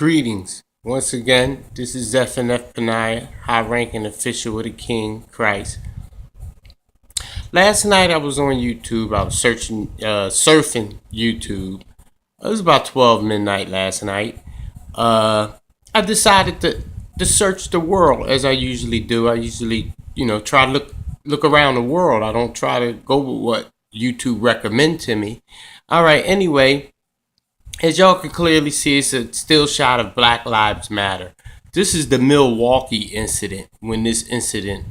Greetings. Once again, this is FNF Panaya, high-ranking official of the King, Christ. Last night I was on YouTube. I was surfing YouTube. It was about 12 midnight last night. I decided to search the world as I usually do. I usually, try to look around the world. I don't try to go with what YouTube recommend to me. All right. Anyway, as y'all can clearly see, it's a still shot of Black Lives Matter. This is the Milwaukee incident when this incident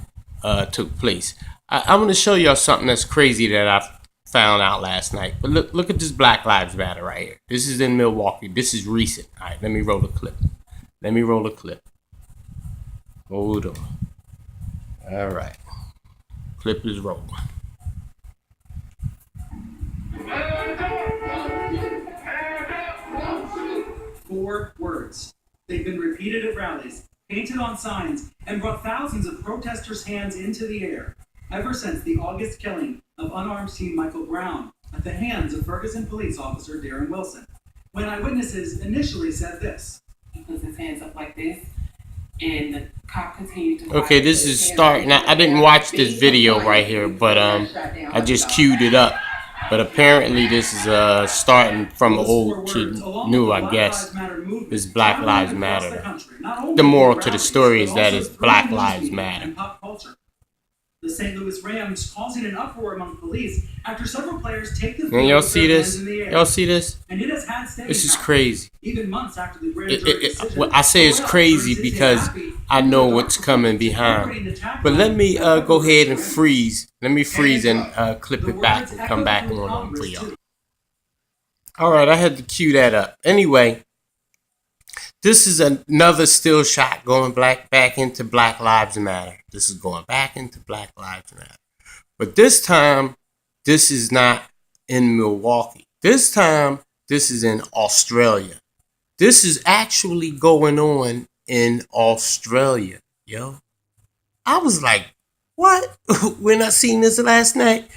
took place. I'm going to show y'all something that's crazy that I found out last night. But look at this Black Lives Matter right here. This is in Milwaukee. This is recent. All right, let me roll a clip. Hold on. All right. Clip is rolling. 4 words. They've been repeated at rallies, painted on signs, and brought thousands of protesters' hands into the air ever since the August killing of unarmed teen Michael Brown at the hands of Ferguson police officer Darren Wilson. When eyewitnesses initially said this. He puts his hands up like this, and the cop continued to... Okay, this is starting. Now, I didn't watch this video right here, but I just queued it up. But apparently this is starting from old to new, I guess. This Black Lives Matter. The moral to the story is that it's Black Lives Matter. The St. Louis Rams causing an uproar among police after several players take the field. And y'all see this? Y'all see this? And it has had this is crazy. Even months after the grand jury decision, I say it's crazy because I know what's coming behind. But let me go ahead and freeze. Let me freeze and clip it back and come back on for y'all. All right, I had to cue that up. Anyway, this is another still shot going back into Black Lives Matter. This is going back into Black Lives Matter. But this time, this is not in Milwaukee. This time, this is in Australia. This is actually going on in Australia, yo. I was like, what? When I seen this last night,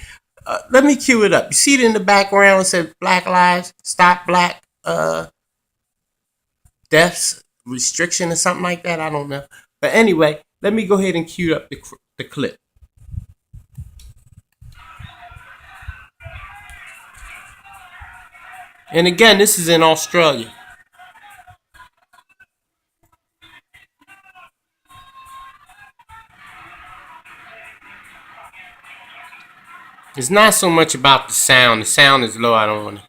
let me cue it up. You see it in the background? It says Black Lives, Stop Black Deaths Restriction or something like that. I don't know. But anyway, let me go ahead and cue up the clip. And again, this is in Australia. It's not so much about the sound. The sound is low. I don't want to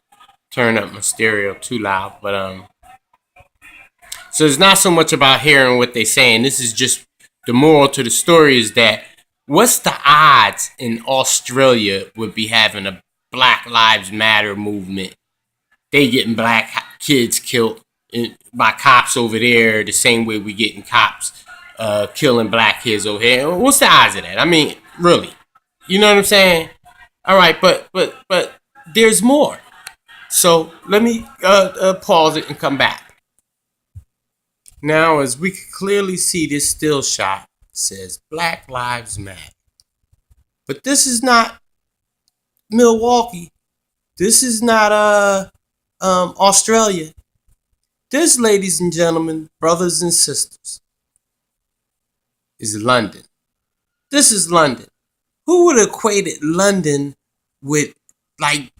turn up my stereo too loud. But so it's not so much about hearing what they're saying. This is just the moral to the story is that what's the odds in Australia would be having a Black Lives Matter movement? They getting black kids killed by cops over there the same way we getting cops killing black kids over here. What's the odds of that? I mean, really, you know what I'm saying? All right, but there's more. So let me pause it and come back. Now, as we can clearly see, this still shot says Black Lives Matter. But this is not Milwaukee. This is not Australia. This, ladies and gentlemen, brothers and sisters, is London. This is London. Who would equate London with, like,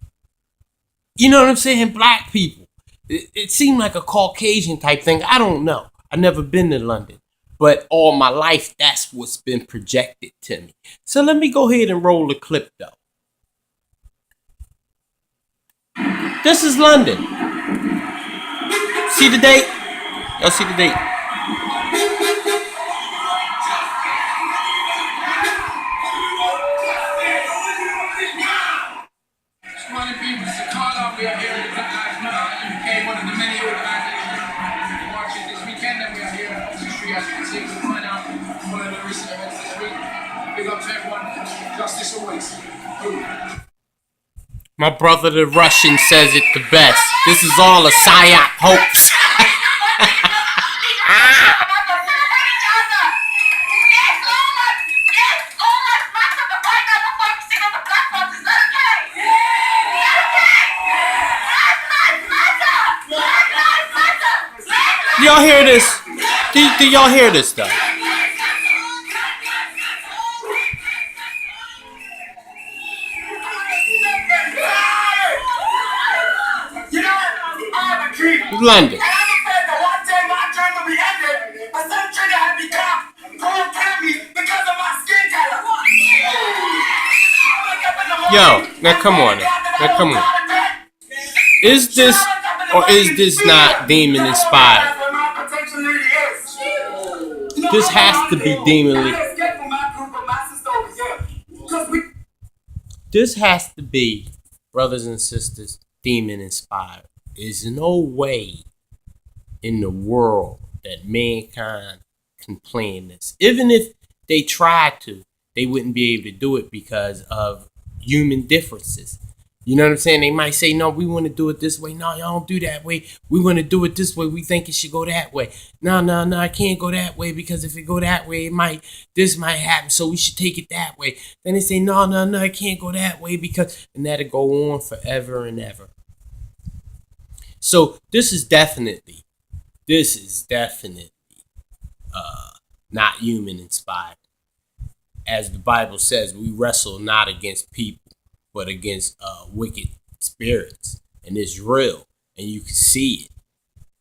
you know what I'm saying, black people? It seemed like a Caucasian type thing. I don't know. I've never been to London. But all my life, that's what's been projected to me. So let me go ahead and roll the clip, though. This is London. See the date? Y'all see the date? My brother the Russian says it the best. This is all a psyop hoax. y'all hear this? Do y'all hear this stuff? You know, I have a dream. London. And I'm afraid that one day my dream will be ended, but some trigger had me caught, going kill me because of my skin color. Yo, now come on. Now come on. Is this or is this not demon inspired? This has to be demon. This has to be, brothers and sisters, demon inspired. There's no way in the world that mankind can plan this. Even if they tried to, they wouldn't be able to do it because of human differences. You know what I'm saying? They might say, no, we want to do it this way. No, y'all don't do that way. We want to do it this way. We think it should go that way. No, I can't go that way because if it go that way, this might happen. So we should take it that way. Then they say, no, I can't go that way because, and that'll go on forever and ever. So this is definitely not human inspired. As the Bible says, we wrestle not against people, but against wicked spirits, and it's real, and you can see it.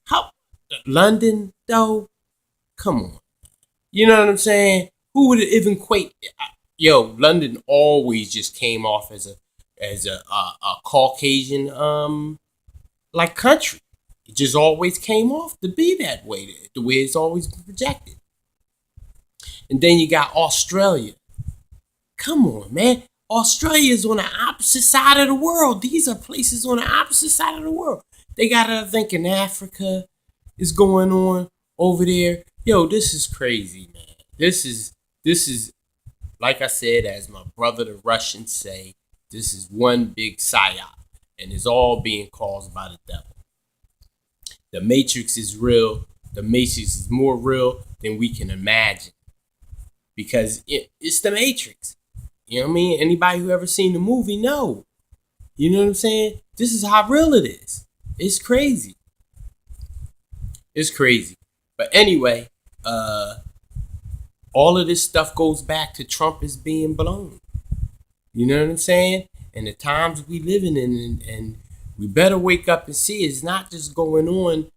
How London though? Come on, you know what I'm saying? Who would even equate? Yo, London always just came off as a Caucasian like country. It just always came off to be that way, the way it's always been projected. And then you got Australia. Come on, man. Australia is on the opposite side of the world. These are places on the opposite side of the world. They got other thinking Africa is going on over there. Yo, this is crazy, man. This is like I said, as my brother the Russians say, this is one big psyop, and it's all being caused by the devil. The Matrix is real. The Matrix is more real than we can imagine, because it's the Matrix. You know what I mean? Anybody who ever seen the movie know. You know what I'm saying? This is how real it is. It's crazy. It's crazy. But anyway, all of this stuff goes back to Trump is being blown. You know what I'm saying? And the times we living in, and we better wake up and see it's not just going on,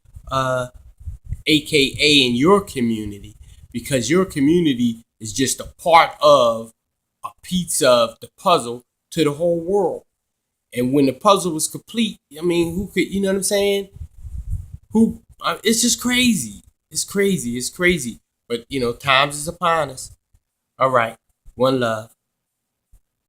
AKA in your community, because your community is just a part of a piece of the puzzle to the whole world. And when the puzzle was complete, I mean, who could, you know what I'm saying? It's just crazy. It's crazy. But, times is upon us. All right. One love.